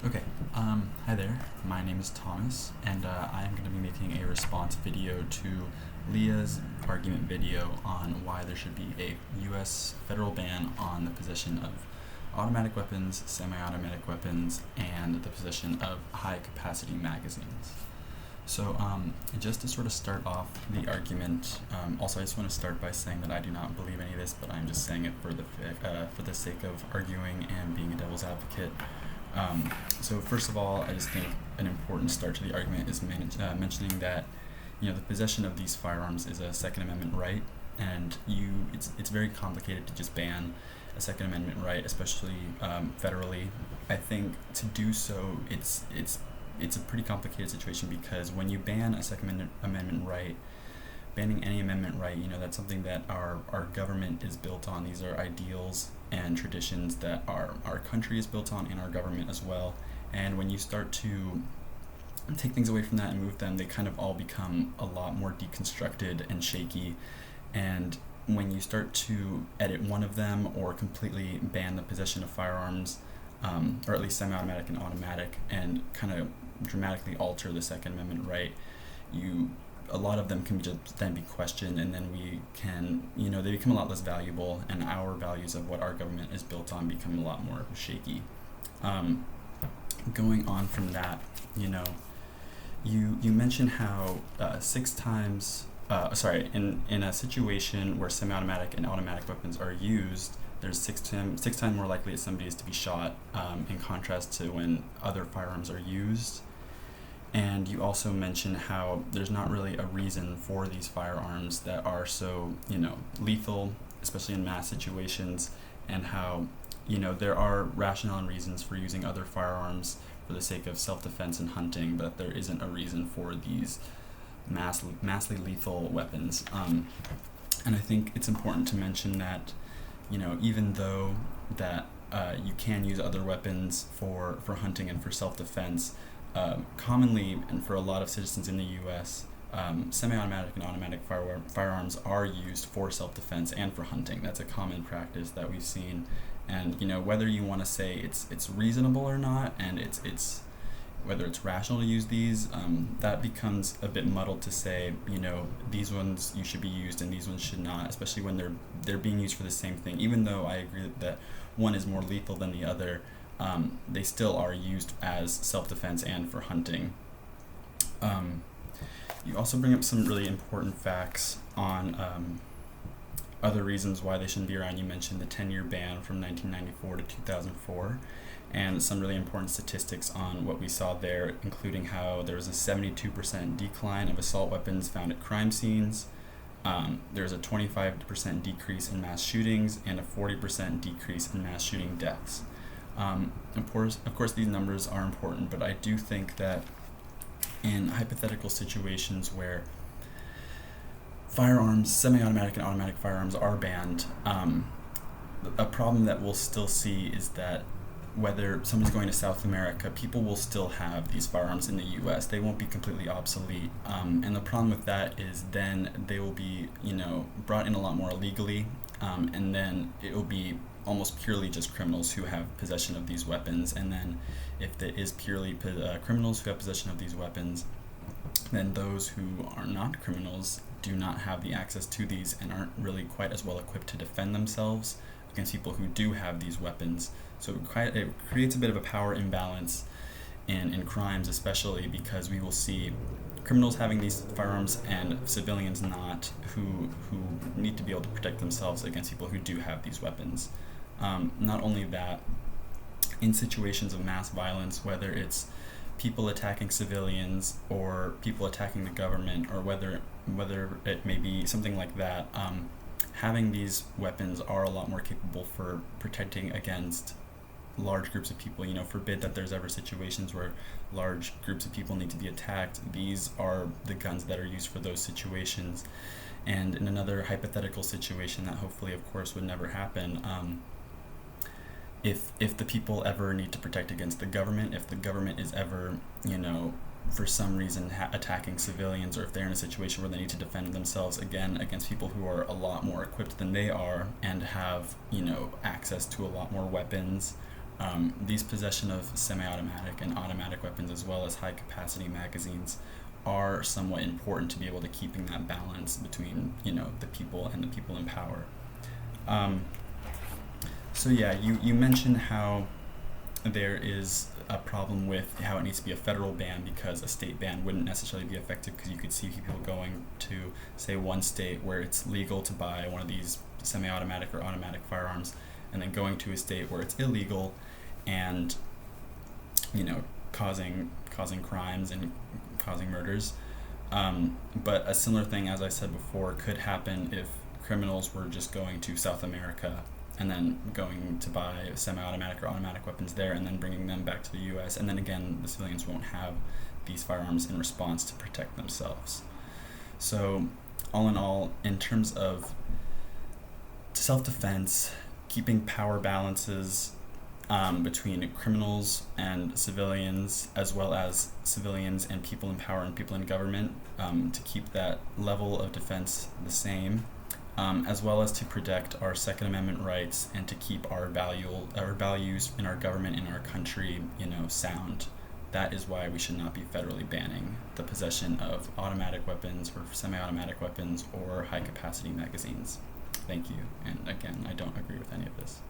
Okay, hi there. My name is Thomas, and I am going to be making a response video to Leah's argument video on why there should be a U.S. federal ban on the possession of automatic weapons, semi-automatic weapons, and the possession of high-capacity magazines. So, just to sort of start off the argument, also I just want to start by saying that I do not believe any of this, but I'm just saying it for the sake of arguing and being a devil's advocate. So first of all, I just think an important start to the argument is mentioning that the possession of these firearms is a Second Amendment right, and it's very complicated to just ban a Second Amendment right, especially federally. I think to do so, it's a pretty complicated situation because when you ban a Second Amendment right, banning any amendment right, that's something that our government is built on. These are ideals and traditions that our country is built on, and our government as well. And when you start to take things away from that and move them, they kind of all become a lot more deconstructed and shaky. And when you start to edit one of them or completely ban the possession of firearms, or at least semi-automatic and automatic, and kind of dramatically alter the Second Amendment right, a lot of them can just then be questioned, and then they become a lot less valuable, and our values of what our government is built on become a lot more shaky. Going on from that, you mentioned how in a situation where semi-automatic and automatic weapons are used, there's six times more likely that somebody is to be shot, in contrast to when other firearms are used. And you also mentioned how there's not really a reason for these firearms that are so, lethal, especially in mass situations, and how, there are rationale and reasons for using other firearms for the sake of self-defense and hunting, but there isn't a reason for these massively lethal weapons. And I think it's important to mention that, even though that you can use other weapons for hunting and for self-defense, commonly, and for a lot of citizens in the U.S., semi-automatic and automatic firearms are used for self-defense and for hunting. That's a common practice that we've seen, and whether you want to say it's reasonable or not, and it's whether it's rational to use these, that becomes a bit muddled to say, these ones you should be used and these ones should not, especially when they're being used for the same thing. Even though I agree that one is more lethal than the other, they still are used as self-defense and for hunting. You also bring up some really important facts on other reasons why they shouldn't be around. You mentioned the 10-year ban from 1994 to 2004, and some really important statistics on what we saw there, including how there was a 72% decline of assault weapons found at crime scenes. There's a 25% decrease in mass shootings and a 40% decrease in mass shooting deaths. Of course, these numbers are important, but I do think that in hypothetical situations where firearms, semi-automatic and automatic firearms, are banned, a problem that we'll still see is that whether someone's going to South America, people will still have these firearms in the U.S. They won't be completely obsolete, and the problem with that is then they will be, brought in a lot more illegally, and then it will be almost purely just criminals who have possession of these weapons. And then if it is purely criminals who have possession of these weapons, then those who are not criminals do not have the access to these and aren't really quite as well equipped to defend themselves against people who do have these weapons. So it creates a bit of a power imbalance in crimes, especially because we will see criminals having these firearms and civilians not, who need to be able to protect themselves against people who do have these weapons. Not only that, in situations of mass violence, whether it's people attacking civilians or people attacking the government, or whether it may be something like that, having these weapons are a lot more capable for protecting against large groups of people. Forbid that there's ever situations where large groups of people need to be attacked. These are the guns that are used for those situations. And in another hypothetical situation that hopefully, of course, would never happen, if the people ever need to protect against the government, if the government is ever, for some reason attacking civilians, or if they're in a situation where they need to defend themselves again against people who are a lot more equipped than they are and have, access to a lot more weapons, These possession of semi-automatic and automatic weapons, as well as high-capacity magazines, are somewhat important to be able to keeping that balance between, the people and the people in power. So yeah, you mentioned how there is a problem with how it needs to be a federal ban because a state ban wouldn't necessarily be effective, because you could see people going to, say, one state where it's legal to buy one of these semi-automatic or automatic firearms, and then going to a state where it's illegal and, causing crimes and causing murders. But a similar thing, as I said before, could happen if criminals were just going to South America and then going to buy semi-automatic or automatic weapons there and then bringing them back to the U.S. And then again, the civilians won't have these firearms in response to protect themselves. So all in all, in terms of self-defense, keeping power balances between criminals and civilians, as well as civilians and people in power and people in government, to keep that level of defense the same, as well as to protect our Second Amendment rights and to keep our values in our government, in our country, sound. That is why we should not be federally banning the possession of automatic weapons or semi-automatic weapons or high-capacity magazines. Thank you. And again, I don't agree with any of this.